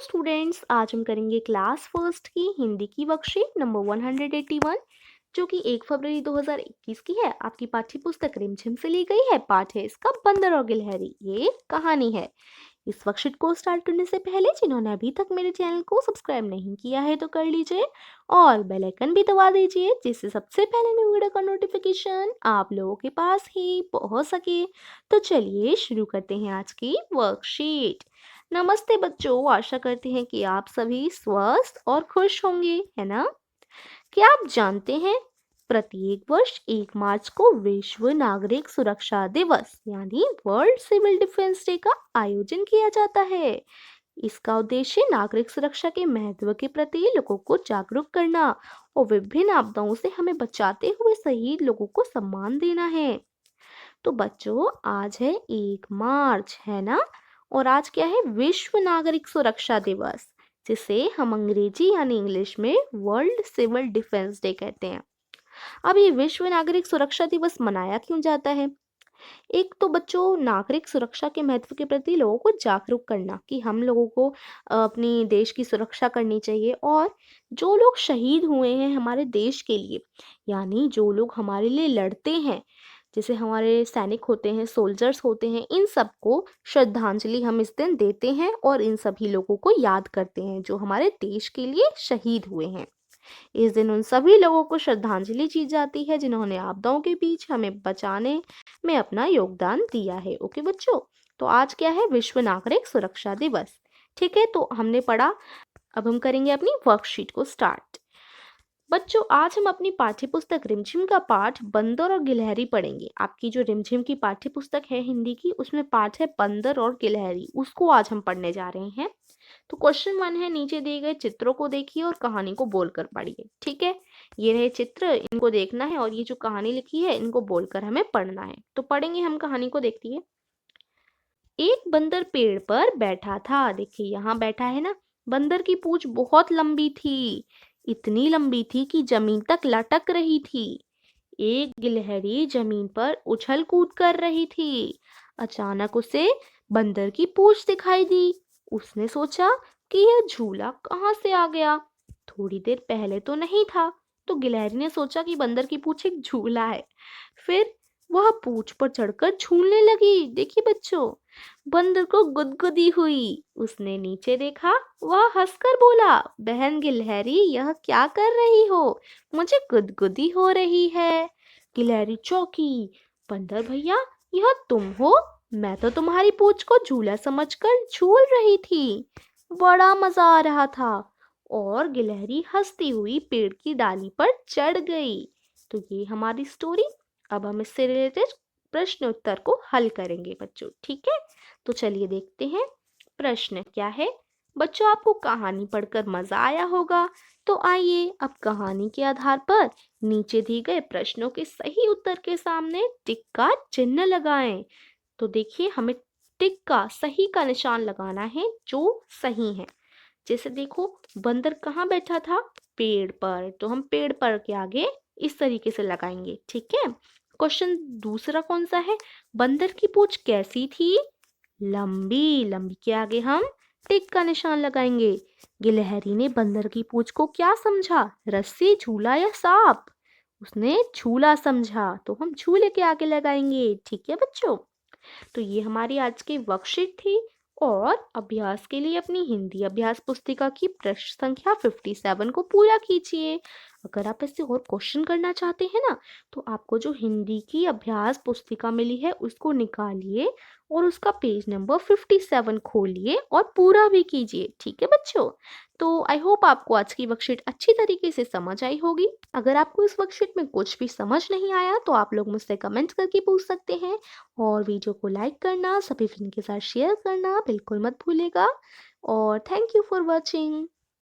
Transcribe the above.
Students, आज हम करेंगे क्लास फर्स्ट की हिंदी की वर्कशीट नंबर 181 जो कि 1 फरवरी 2021 की है। आपकी पाठ्य पुस्तक रिमझिम से ली गई है। पाठ है इसका बंदर और गिलहरी। ये एक कहानी है। इस वर्कशीट को स्टार्ट करने से पहले जिन्होंने अभी तक मेरे चैनल को सब्सक्राइब नहीं किया है तो कर लीजिए और बेल आइकन भी दबा दीजिए जिससे सबसे पहले न्यू वीडियो का नोटिफिकेशन आप लोगों के पास ही पहुंच सके। तो चलिए शुरू करते हैं आज की वर्कशीट। नमस्ते बच्चों, आशा करते हैं कि आप सभी स्वस्थ और खुश होंगे, है ना। क्या आप जानते हैं प्रत्येक वर्ष 1 मार्च को विश्व नागरिक सुरक्षा दिवस यानी वर्ल्ड सिविल डिफेंस डे का आयोजन किया जाता है। इसका उद्देश्य नागरिक सुरक्षा के महत्व के प्रति लोगों को जागरूक करना और विभिन्न आपदाओं से हमें बचाते हुए शहीद लोगों को सम्मान देना है। तो बच्चों, आज है 1 मार्च, है ना। और आज क्या है? विश्व नागरिक सुरक्षा दिवस, जिसे हम अंग्रेजी यानी इंग्लिश में वर्ल्ड सिविल डिफेंस डे कहते हैं। अब ये विश्व नागरिक सुरक्षा दिवस मनाया क्यों जाता है? एक तो बच्चों, नागरिक सुरक्षा के महत्व के प्रति लोगों को जागरूक करना कि हम लोगों को अपनी देश की सुरक्षा करनी चाहिए। और जो लोग शहीद हुए हैं हमारे देश के लिए, यानी जो लोग हमारे लिए लड़ते हैं, जैसे हमारे सैनिक होते हैं, सोल्जर्स होते हैं, इन सबको श्रद्धांजलि हम इस दिन देते हैं और इन सभी लोगों को याद करते हैं जो हमारे देश के लिए शहीद हुए हैं। इस दिन उन सभी लोगों को श्रद्धांजलि दी जाती है जिन्होंने आपदाओं के बीच हमें बचाने में अपना योगदान दिया है। ओके बच्चों, तो आज क्या है? विश्व नागरिक सुरक्षा दिवस। ठीक है, तो हमने पढ़ा। अब हम करेंगे अपनी वर्कशीट को स्टार्ट। बच्चों, आज हम अपनी पाठ्य पुस्तक रिमझिम का पाठ बंदर और गिलहरी पढ़ेंगे। आपकी जो रिमझिम की पाठ्य पुस्तक है हिंदी की, उसमें पाठ है बंदर और गिलहरी, उसको आज हम पढ़ने जा रहे हैं। तो क्वेश्चन 1 है, नीचे दिए गए चित्रों को देखिए और कहानी को बोलकर पढ़िए। ठीक है, ये रहे चित्र, इनको देखना है और ये जो कहानी लिखी है इनको बोलकर हमें पढ़ना है। तो पढ़ेंगे हम कहानी को, देखिए। एक बंदर पेड़ पर बैठा था। देखिए यहाँ बैठा है ना। बंदर की पूंछ बहुत लंबी थी, इतनी लंबी थी कि जमीन तक लटक रही थी। एक गिलहरी जमीन पर उछल कूद कर रही थी। अचानक उसे बंदर की पूंछ दिखाई दी। उसने सोचा कि यह झूला कहाँ से आ गया, थोड़ी देर पहले तो नहीं था। तो गिलहरी ने सोचा कि बंदर की पूंछ एक झूला है। फिर वह पूंछ पर चढ़कर झूलने लगी। देखिए बच्चों, बंदर को गुदगुदी हुई। उसने नीचे देखा। वह हंसकर बोला, बहन गिलहरी, यह क्या कर रही हो? मुझे गुदगुदी हो रही है। गिलहरी चौंकी। बंदर भैया, यह तुम हो? मैं तो तुम्हारी पूंछ को झूला समझकर झूल रही थी। बड़ा मजा आ रहा था। और गिलहरी हंसती हुई पेड़ की डाली पर चढ़ गई। तो ये हमारी स्टोरी। अब हम इससे रिलेटेड प्रश्न उत्तर को हल करेंगे बच्चों। ठीक है, तो चलिए देखते हैं प्रश्न क्या है। बच्चों, आपको कहानी पढ़कर मजा आया होगा। तो आइए अब कहानी के आधार पर नीचे दिए गए प्रश्नों के सही उत्तर के सामने टिक का चिन्ह लगाएं। तो देखिए, हमें टिक का सही का निशान लगाना है जो सही है। जैसे देखो, बंदर कहाँ बैठा था? पेड़ पर, तो हम पेड़ पर के आगे इस तरीके से लगाएंगे। ठीक है। क्वेश्चन दूसरा कौन सा है? बंदर की पूंछ कैसी थी? लंबी। लंबी के आगे हम टिक का निशान लगाएंगे। गिलहरी ने बंदर की पूंछ को क्या समझा? रस्सी, झूला या सांप? उसने झूला समझा, तो हम झूले के आगे लगाएंगे। ठीक है बच्चों, तो ये हमारी आज की वर्कशीट थी। और अभ्यास के लिए अपनी हिंदी अभ्यास पुस्तिका की प्रश्न संख्या 57 को पूरा कीजिए। अगर आप इससे और क्वेश्चन करना चाहते हैं ना, तो आपको जो हिंदी की अभ्यास पुस्तिका मिली है उसको निकालिए और उसका पेज नंबर 57 खोलिए और पूरा भी कीजिए। ठीक है बच्चों, तो आई होप आपको आज की वर्कशीट अच्छी तरीके से समझ आई होगी। अगर आपको इस वर्कशीट में कुछ भी समझ नहीं आया तो आप लोग मुझसे कमेंट करके पूछ सकते हैं। और वीडियो को लाइक करना, सभी फ्रेंड के साथ शेयर करना बिल्कुल मत भूलिएगा। और थैंक यू फॉर वॉचिंग।